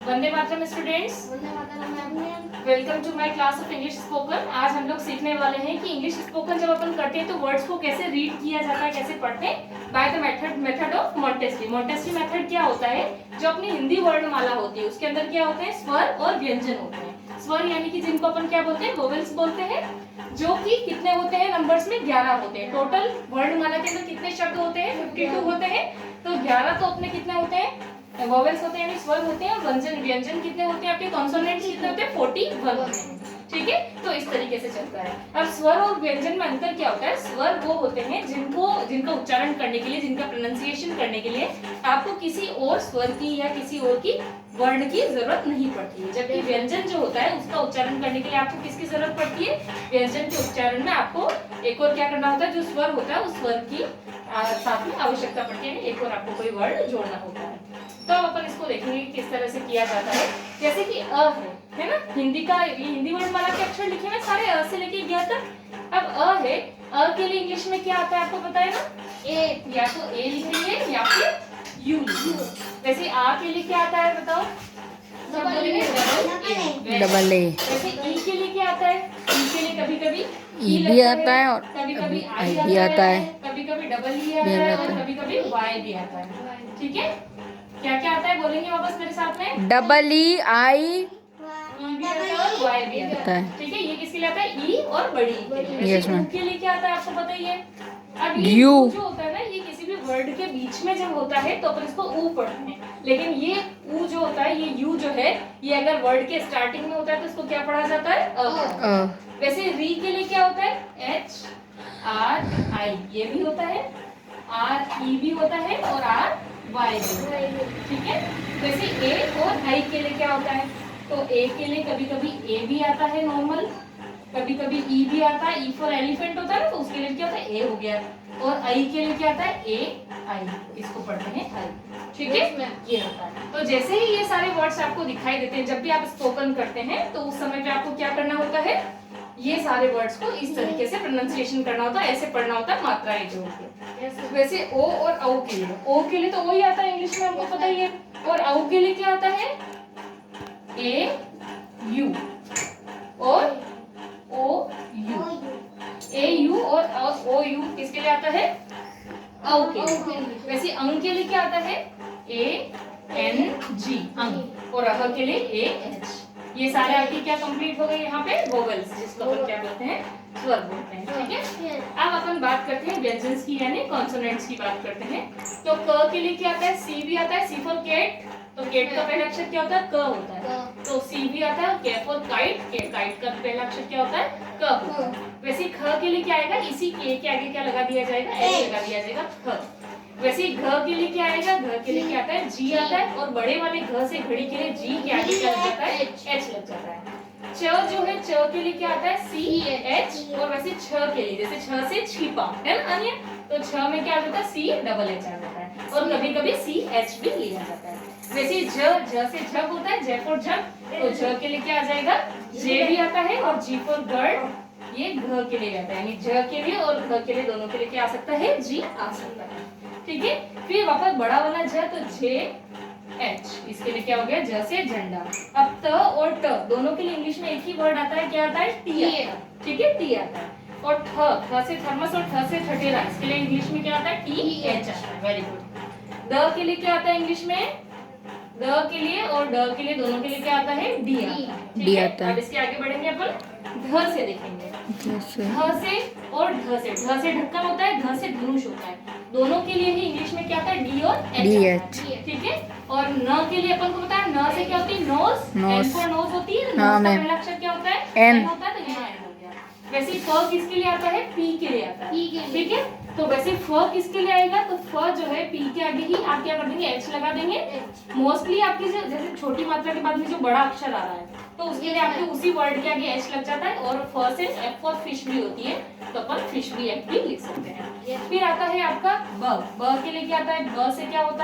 वंदे मातरम students, welcome to my class of English spoken. आज हम लोग सीखने वाले हैं कि इंग्लिश स्पोकन जब अपन करते हैं तो वर्ड्स को कैसे रीड किया जाता है, कैसे पढ़ते हैं by the method of Montessori. Montessori method क्या होता है? जो अपनी हिंदी वर्णमाला होती है उसके अंदर क्या होते हैं, स्वर और व्यंजन होते हैं। स्वर यानी कि जिनको अपन क्या बोलते हैं, वोवेल्स बोलते हैं, जो कि कितने होते हैं, नंबर्स में 11 होते हैं। टोटल वर्णमाला के अंदर कितने शब्द होते हैं? 52 होते हैं। तो 11 तो अपने कितने होते हैं, वोवेल्स होते हैं यानी स्वर होते हैं, और व्यंजन कितने होते हैं आपके, कॉन्सोनेंट्स कितने होते हैं, 41 होते हैं। ठीक है, तो इस तरीके से चलता है। अब स्वर और व्यंजन में अंतर क्या होता है? स्वर वो होते हैं जिनका उच्चारण करने के लिए, जिनका प्रोनाउंसिएशन करने के लिए आपको किसी और स्वर की या किसी और की वर्ण की जरूरत नहीं पड़ती है। जबकि व्यंजन जो होता है उसका उच्चारण करने के लिए आपको किसकी जरूरत पड़ती है? व्यंजन के उच्चारण में आपको एक और क्या करना होता है, जो स्वर होता है उस स्वर की साथ में आवश्यकता पड़ती है, एक और आपको कोई वर्ड जोड़ना होता है। तो अब अपन इसको देखेंगे किस तरह से किया जाता है। जैसे कि अ है ना, हिंदी का ये हिंदी वर्णमाला के अक्षर लिखे हुए सारे अ से लेके य तक। अब अ है, अ के लिए इंग्लिश में क्या आता है आपको पता है ना? ए, या तो ए लिखेंगे या फिर यू लिखेंगे। वैसे आ के लिए क्या आता है बताओ? Double A. वैसे ई के लिए क्या आता है? ई के लिए कभी कभी ई भी आता है और कभी कभी आई भी आता है, कभी कभी डबल ई आता है और कभी कभी वाई भी आता है। ठीक है, क्या क्या आता है बोलेंगे वापस मेरे साथ में? डबल ई, आई भी आता है और वाई भी आता है। ठीक है, ये किसके लिए आता है? ई और बड़ी ई के लिए। Yes ma'am. के लिए क्या आता है आपको पता ही है। अब ये यू जो होता है ना, ये किसी भी वर्ड के बीच में जब होता है तो अपन इसको ऊ पढ़ते हैं। लेकिन ये ऊ जो होता है, ये यू जो है, ये अगर वर्ड के स्टार्टिंग में होता है तो इसको क्या पढ़ा जाता है? अ। वैसे री के लिए क्या होता है? एच आर आई, ये भी होता है, आर ई भी होता है और आर वाई भी होता है। ठीक है, वैसे ए और आई के लिए क्या होता है? तो ए के लिए कभी कभी ए भी आता है नॉर्मल, कभी कभी ई भी आता है। ई फॉर एलिफेंट होता है ना, तो उसके लिए क्या होता है? ए हो गया। और आई के लिए क्या आता है? ए आई, इसको पढ़ते हैं आई। ठीक है, ये होता है। तो जैसे ही ये सारे वर्ड्स आपको दिखाई देते हैं, जब भी आप स्पोकन करते हैं तो उस समय पे आपको क्या करना होता है? ये सारे वर्ड्स को इस तरीके से प्रोनाउंसिएशन करना होता है, ऐसे पढ़ना होता है मात्राएं जोड़ के। वैसे ओ और औ के लिए, ओ के लिए तो ओ ही आता है इंग्लिश में, हमको पता ही है। और औ के लिए क्या आता है? ए यू और ओ यू। ए यू और ओ यू किसके लिए आता है? औ के लिए। वैसे अंग के लिए क्या आता है? ए एन जी, अंग। और अह के लिए ए एच। ये सारे आपके क्या कंप्लीट हो गए यहाँ पे? वोवेल्स, जिसको अपन क्या बोलते हैं? स्वर बोलते हैं। ठीक है, अब अपन बात करते हैं व्यंजन की यानी कॉन्सोनेंट्स की बात करते हैं। तो क के लिए क्या आता है? सी भी आता है, सी फॉर कैट। तो कैट का पहला अक्षर क्या होता है? क होता है। तो सी भी आता है। के फॉर काइट, काइट का पहला अक्षर क्या होता है? क होता है। वैसे ख के लिए क्या आएगा? इसी के आगे क्या लगा दिया जाएगा? एच लगा दिया जाएगा, ख। वैसे घ के लिए क्या आएगा? घ के लिए क्या आता है? जी आता है। और बड़े वाले घ से घड़ी के लिए जी के आगे क्या लग जाता है? एच लग जाता है। च जो है, च के लिए क्या आता है? C H. और वैसे छ के लिए, जैसे छ से छिपा है ना अन्य, तो छ में क्या आ जाता है? सी डबल एच आ जाता है। और कभी कभी सी एच भी लिया जाता है। वैसे झ से झग होता है, जय फॉर झग, तो झ के लिए क्या आ जाएगा? जे भी आता है। और जी फॉर गर्ड, ये घ के लिए आता है, यानी झ के लिए और घ के लिए दोनों के लिए क्या आ सकता है? जी आ सकता है। ठीक है, फिर वापस बड़ा वाला झ, तो जे एच, इसके लिए क्या हो गया? ज से झंडा। अब त और ट दोनों के लिए इंग्लिश में एक ही वर्ड आता है, क्या आता है? टी आता है। ठीक है, टी आता है। और थ से थर्मस और ठ से ठठेरा, इसके लिए इंग्लिश में क्या आता है? टी एच आता है। Very good. द के लिए क्या आता है इंग्लिश में? द के लिए और ड के लिए दोनों के लिए क्या आता है? डी आता है। डी आता है। अब इसके आगे बढ़ेंगे अपन, ध से देखेंगे। ध से और ढ से, ढ से ढक्कन होता है, ध से धनुष होता है। दोनों के लिए ही इंग्लिश में क्या आता है? डी और एच। ठीक है, और न के लिए अपन को पता है, न से क्या होती है? नोज। एन फॉर नोज होती है। हाँ, नोज का पहला अक्षर क्या होता है? एन होता है, तो यहाँ एन हो गया। वैसे फ किसके लिए आता है? पी के लिए आता है। ठीक है, तो वैसे फ किसके लिए आएगा? तो फ जो है पी के आगे ही आप क्या कर देंगे? एच लगा देंगे। मोस्टली आपकी जैसे छोटी मात्रा के बाद में जो बड़ा अक्षर आ रहा है, तो उसके लिए आपके उसी वर्ड के आगे एच लग जाता है। और फ से एफ फॉर फिश भी होती है, तो अपन फिश भी एफ भी लिख सकते हैं। फिर आता है आपका ब। ब के लिए क्या आता है? ब से क्या होता है?